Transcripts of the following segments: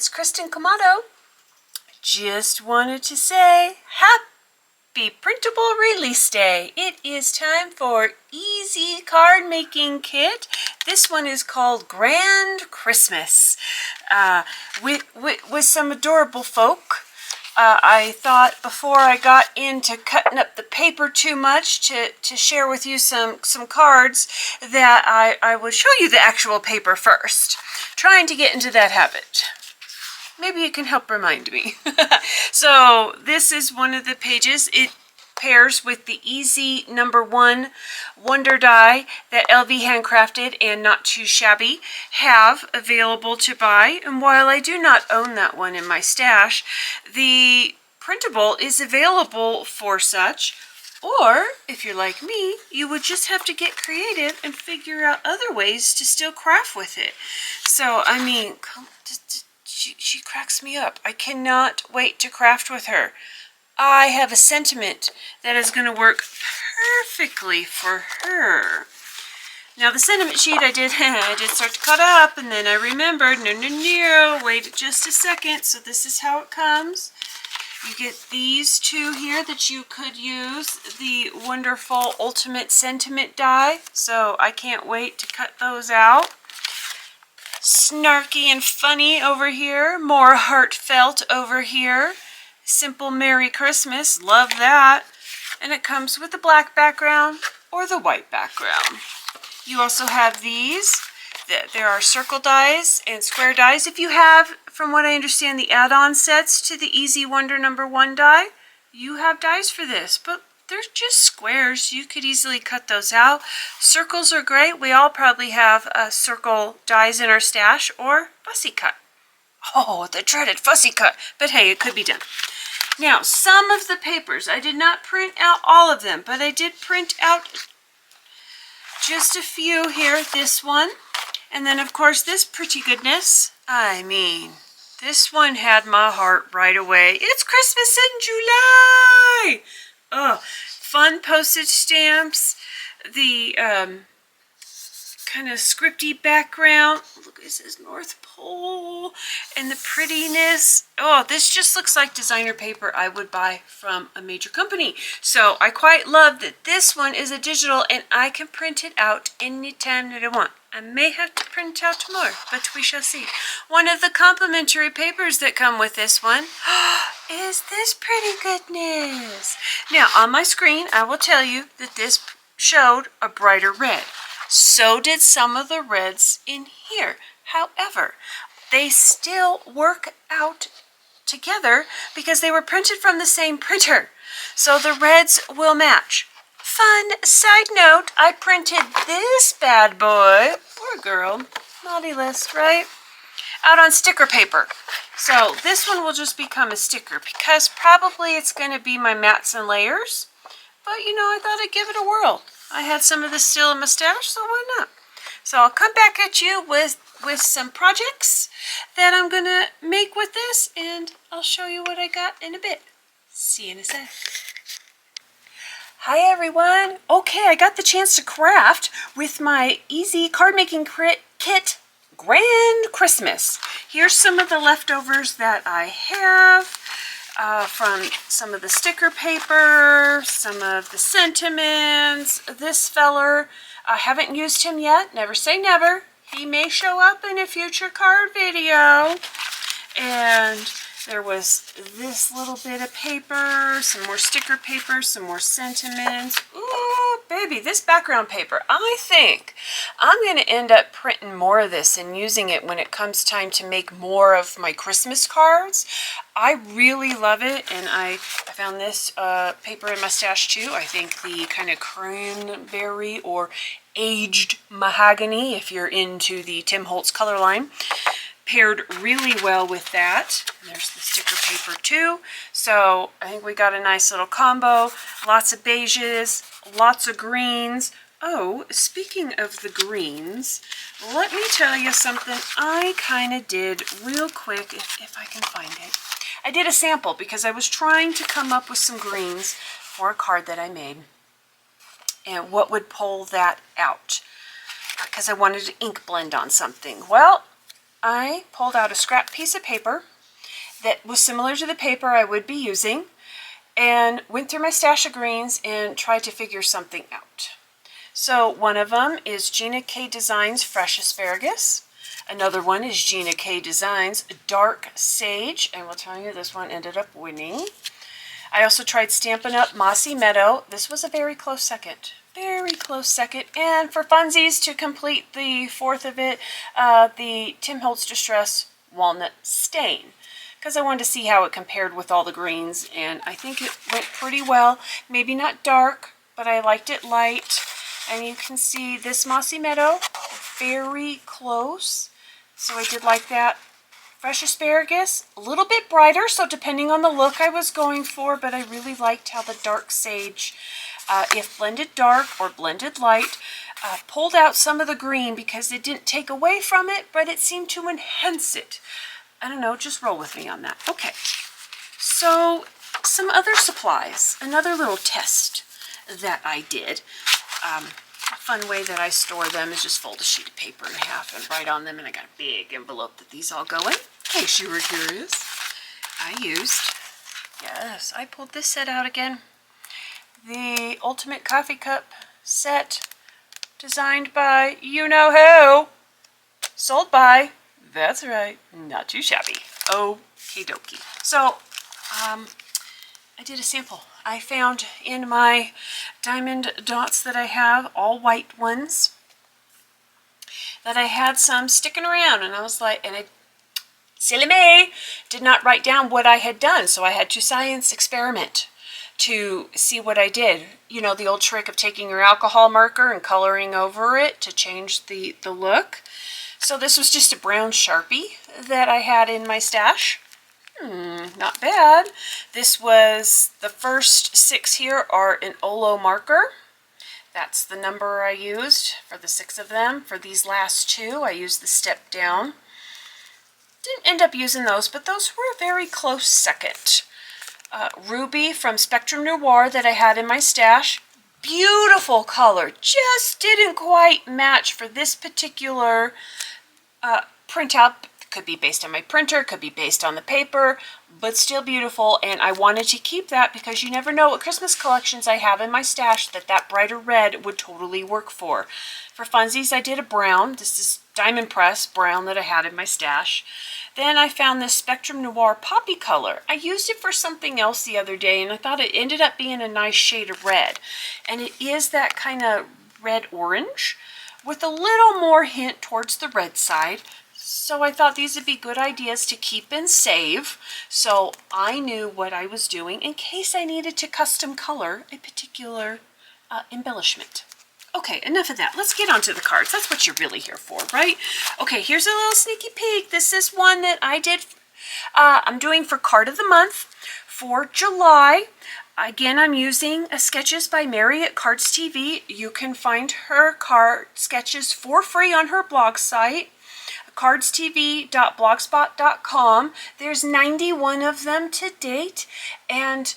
it's Kristen Kamado. Just wanted to say happy printable release day. It is time for EZ Cardmaking Kit. This one is called Grand Christmas with some adorable folk. I thought before I got into cutting up the paper too much to share with you some cards that I would show you the actual paper first. Trying to get into that habit. Maybe you can help remind me. So this is one of the pages. It pairs with the EZ #1 Wonder Die that LVHandcrafted and Not Too Shabby have available to buy. And while I do not own that one in my stash, the printable is available for such. Or, if you're like me, you would just have to get creative and figure out other ways to still craft with it. So, I mean, she cracks me up. I cannot wait to craft with her. I have a sentiment that is going to work perfectly for her. Now, the sentiment sheet I did start to cut up, and then I remembered, no, wait just a second. So this is how it comes. You get these two here that you could use, the wonderful Ultimate Sentiment die. So I can't wait to cut those out. Snarky and funny over here, more heartfelt over here. Simple Merry Christmas, love that. And it comes with the black background or the white background. You also have these. There are circle dies and square dies. If you have, from what I understand, the add-on sets to the EZ Wonder #1 die, you have dies for this, but they're just squares. You could easily cut those out. Circles are great. We all probably have circle dies in our stash, or fussy cut. Oh, the dreaded fussy cut. But hey, it could be done. Now, some of the papers, I did not print out all of them, but I did print out just a few here. This one. And then, of course, this pretty goodness. I mean, this one had my heart right away. It's Christmas in July! Oh, fun postage stamps. The kind of scripty background. Look, it says North Pole. And the prettiness. Oh, this just looks like designer paper I would buy from a major company. So I quite love that this one is a digital and I can print it out anytime that I want. I may have to print out more, but we shall see. One of the complimentary papers that come with this one is this pretty goodness. Now, on my screen, I will tell you that this showed a brighter red. So did some of the reds in here. However, they still work out together because they were printed from the same printer. So the reds will match. Fun side note, I printed this bad boy, or girl, naughty list, right? Out on sticker paper. So this one will just become a sticker because probably it's going to be my mats and layers. But you know, I thought I'd give it a whirl. I had some of this still in my stash, so why not? So I'll come back at you with some projects that I'm going to make with this, and I'll show you what I got in a bit. See you in a sec. Hi everyone. Okay, I got the chance to craft with my EZ Cardmaking Kit Grand Christmas. Here's some of the leftovers that I have from some of the sticker paper, some of the sentiments. This feller, I haven't used him yet. Never say never. He may show up in a future card video. And there was this little bit of paper, some more sticker paper, some more sentiments. Ooh, baby, this background paper. I think I'm going to end up printing more of this and using it when it comes time to make more of my Christmas cards. I really love it, and I found this paper in my stash too. I think the kind of cranberry or aged mahogany, if you're into the Tim Holtz color line, paired really well with that. And there's the sticker paper too. So I think we got a nice little combo. Lots of beiges, lots of greens. Oh, speaking of the greens, let me tell you something I kind of did real quick, if I can find it. I did a sample because I was trying to come up with some greens for a card that I made. And what would pull that out? Because I wanted to ink blend on something. Well, I pulled out a scrap piece of paper that was similar to the paper I would be using and went through my stash of greens and tried to figure something out. So one of them is Gina K Designs Fresh Asparagus. Another one is Gina K Designs Dark Sage, and we'll tell you this one ended up winning. I also tried Stampin' Up! Mossy Meadow. This was a very close second. Very close second. And for funsies, to complete the fourth of it, the Tim Holtz Distress Walnut Stain, because I wanted to see how it compared with all the greens, and I think it went pretty well. Maybe not dark, but I liked it light. And you can see this Mossy Meadow, very close. So I did like that. Fresh Asparagus, a little bit brighter, so depending on the look I was going for, but I really liked how the Dark Sage, if blended dark or blended light, pulled out some of the green because it didn't take away from it, but it seemed to enhance it. I don't know, just roll with me on that. Okay, so some other supplies, another little test that I did. A fun way that I store them is just fold a sheet of paper in half and write on them, and I got a big envelope that these all go in case you were curious. I pulled this set out again. The Ultimate Coffee Cup set, designed by you-know-who, sold by, that's right, Not Too Shabby. Okie dokie. So, I did a sample. I found in my diamond dots that I have, all white ones, that I had some sticking around, and I was like, and I, silly me, did not write down what I had done, so I had to science experiment to see what I did. You know, the old trick of taking your alcohol marker and coloring over it to change the look. So this was just a brown Sharpie that I had in my stash. Not bad. This was, the first 6 here are an Olo marker. That's the number I used for the 6 of them. For these last 2, I used the step down. Didn't end up using those, but those were a very close second. Ruby from Spectrum Noir that I had in my stash. Beautiful color. Just didn't quite match for this particular printout. Could be based on my printer, could be based on the paper, but still beautiful, and I wanted to keep that because you never know what Christmas collections I have in my stash that brighter red would totally work for. For funsies, I did a brown. This is Diamond Press brown that I had in my stash. Then I found this Spectrum Noir Poppy color. I used it for something else the other day, and I thought it ended up being a nice shade of red. And it is that kind of red-orange with a little more hint towards the red side. So I thought these would be good ideas to keep and save, so I knew what I was doing in case I needed to custom color a particular embellishment. Okay, enough of that. Let's get onto the cards. That's what you're really here for, right? Okay, here's a little sneaky peek. This is one that I did, I'm doing for Card of the Month for July. Again, I'm using Sketches by Mary at Cards TV. You can find her card sketches for free on her blog site, cardstv.blogspot.com. There's 91 of them to date, and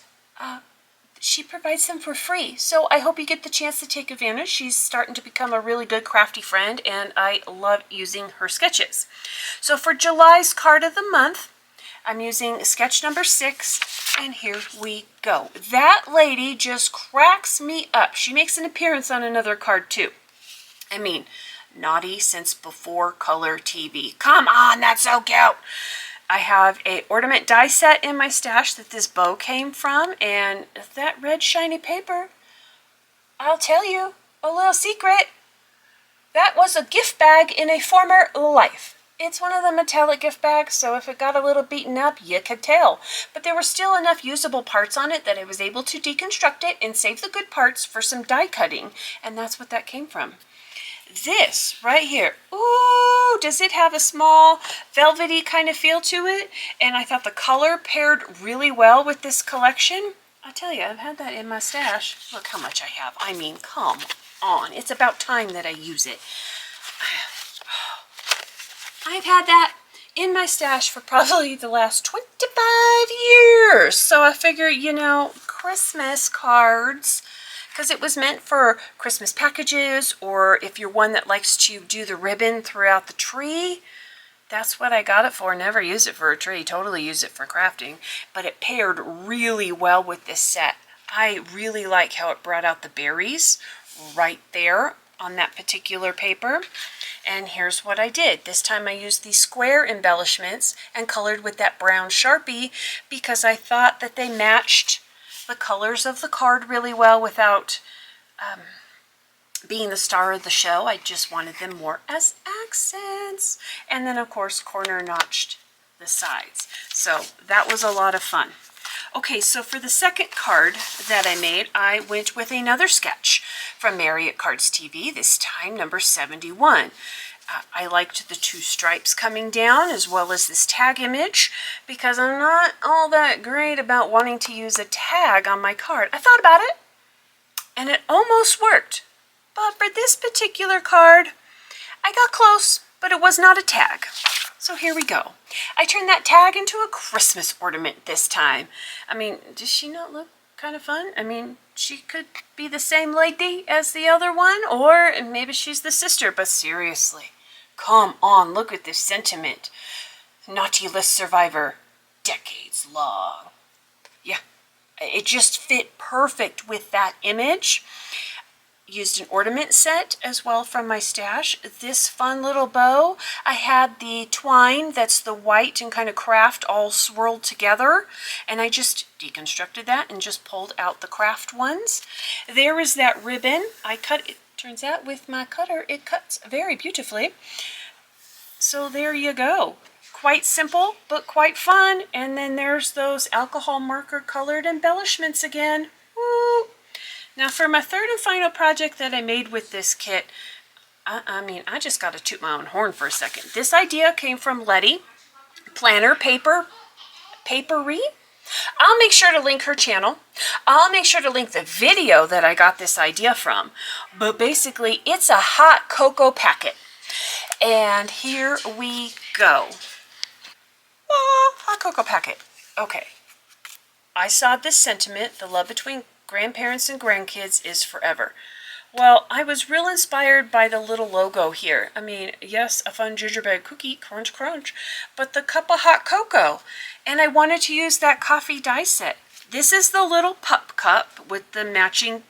she provides them for free. So I hope you get the chance to take advantage. She's starting to become a really good crafty friend, and I love using her sketches. So for July's Card of the Month, I'm using sketch number 6, and here we go. That lady just cracks me up. She makes an appearance on another card too. I mean, naughty since before color TV. Come on, that's so cute. I have a ornament die set in my stash that this bow came from, and that red shiny paper, I'll tell you a little secret. That was a gift bag in a former life. It's one of the metallic gift bags, so if it got a little beaten up, you could tell. But there were still enough usable parts on it that I was able to deconstruct it and save the good parts for some die cutting, and that's what that came from. This right here, ooh, does it have a small velvety kind of feel to it? And I thought the color paired really well with this collection. I tell you, I've had that in my stash. Look how much I have. I mean, come on. It's about time that I use it. I've had that in my stash for probably the last 25 years. So I figure, you know, Christmas cards, because it was meant for Christmas packages, or if you're one that likes to do the ribbon throughout the tree, that's what I got it for. Never used it for a tree, totally used it for crafting, but it paired really well with this set. I really like how it brought out the berries right there on that particular paper. And here's what I did. This time I used these square embellishments and colored with that brown Sharpie because I thought that they matched the colors of the card really well without being the star of the show. I just wanted them more as accents. And then of course corner notched the sides. So that was a lot of fun. Okay, so for the second card that I made, I went with another sketch from Mary at Cards TV, this time number 71. I liked the two stripes coming down as well as this tag image because I'm not all that great about wanting to use a tag on my card. I thought about it and it almost worked. But for this particular card, I got close, but it was not a tag. So here we go. I turned that tag into a Christmas ornament this time. I mean, does she not look kind of fun? I mean, she could be the same lady as the other one, or maybe she's the sister, but seriously, come on, look at this sentiment. Naughty list survivor, decades long. Yeah, it just fit perfect with that image. Used an ornament set as well from my stash. This fun little bow, I had the twine that's the white and kind of craft all swirled together, and I just deconstructed that and just pulled out the craft ones. There is that ribbon. I cut it. Turns out with my cutter it cuts very beautifully. So there you go. Quite simple but quite fun. And then there's those alcohol marker colored embellishments again. Woo! Now for my third and final project that I made with this kit, I just got to toot my own horn for a second. This idea came from Lady, Planner Papery. I'll make sure to link her channel. I'll make sure to link the video that I got this idea from. But basically, it's a hot cocoa packet. And here we go. Oh, hot cocoa packet. Okay. I saw this sentiment, the love between grandparents and grandkids is forever. Well, I was real inspired by the little logo here. I mean, yes, a fun gingerbread cookie, crunch, crunch, but the cup of hot cocoa. And I wanted to use that coffee die set. This is the little pup cup with the matching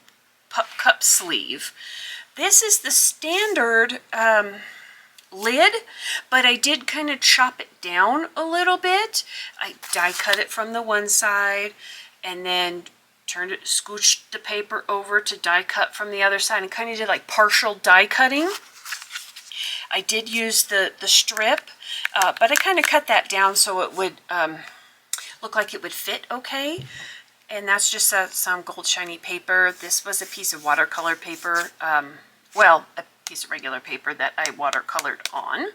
pup cup sleeve. This is the standard lid, but I did kind of chop it down a little bit. I die cut it from the one side and then scooched the paper over to die cut from the other side and kind of did like partial die cutting. I did use the strip, but I kind of cut that down so it would look like it would fit okay. And that's just some gold shiny paper. This was a piece of watercolor paper, well, a piece of regular paper that I watercolored on.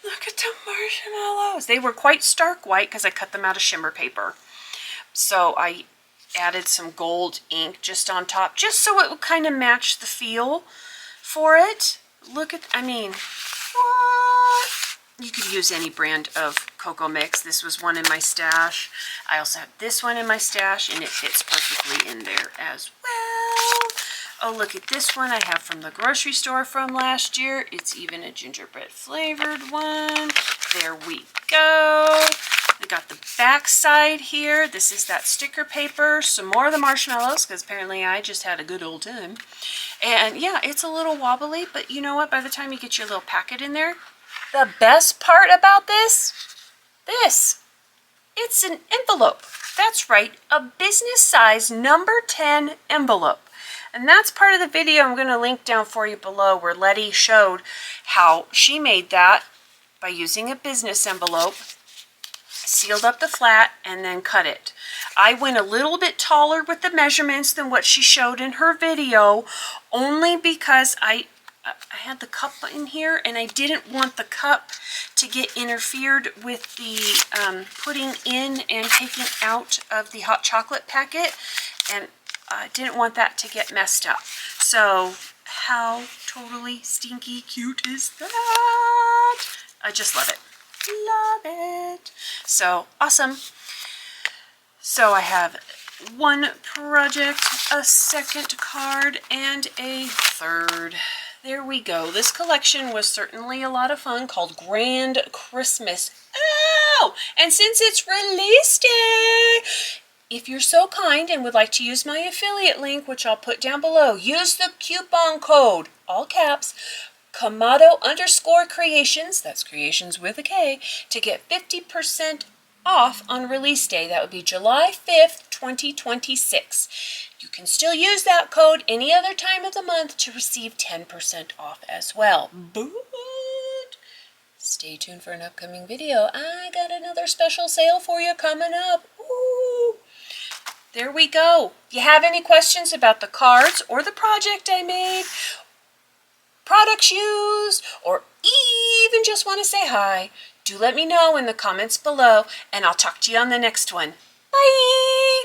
Look at the marshmallows. They were quite stark white because I cut them out of shimmer paper. So I added some gold ink just on top, just so it would kind of match the feel for it. Look at, I mean, what? You could use any brand of cocoa mix. This was one in my stash. I also have this one in my stash, and it fits perfectly in there as well. Oh, look at this one I have from the grocery store from last year. It's even a gingerbread flavored one. There we go. I got the back side here. This is that sticker paper. Some more of the marshmallows, because apparently I just had a good old time. And yeah, it's a little wobbly, but you know what? By the time you get your little packet in there, the best part about this, it's an envelope. That's right, a business size number 10 envelope. And that's part of the video I'm going to link down for you below, where Letty showed how she made that by using a business envelope, sealed up the flat, and then cut it. I went a little bit taller with the measurements than what she showed in her video, only because I had the cup in here and I didn't want the cup to get interfered with the putting in and taking out of the hot chocolate packet, and I didn't want that to get messed up. So how totally stinky cute is that? I just love it. Love it. So awesome. So I have one project, a second card, and a third. There we go. This collection was certainly a lot of fun, called Grand Christmas. Oh! And since it's release day, if you're so kind and would like to use my affiliate link, which I'll put down below, use the coupon code, all caps, Kamado_creations, that's creations with a K, to get 50% off on release day. That would be July 5th, 2026. You can still use that code any other time of the month to receive 10% off as well. But stay tuned for an upcoming video. I got another special sale for you coming up. Ooh. There we go. If you have any questions about the cards or the project I made, products used, or even just want to say hi, do let me know in the comments below, and I'll talk to you on the next one. Bye!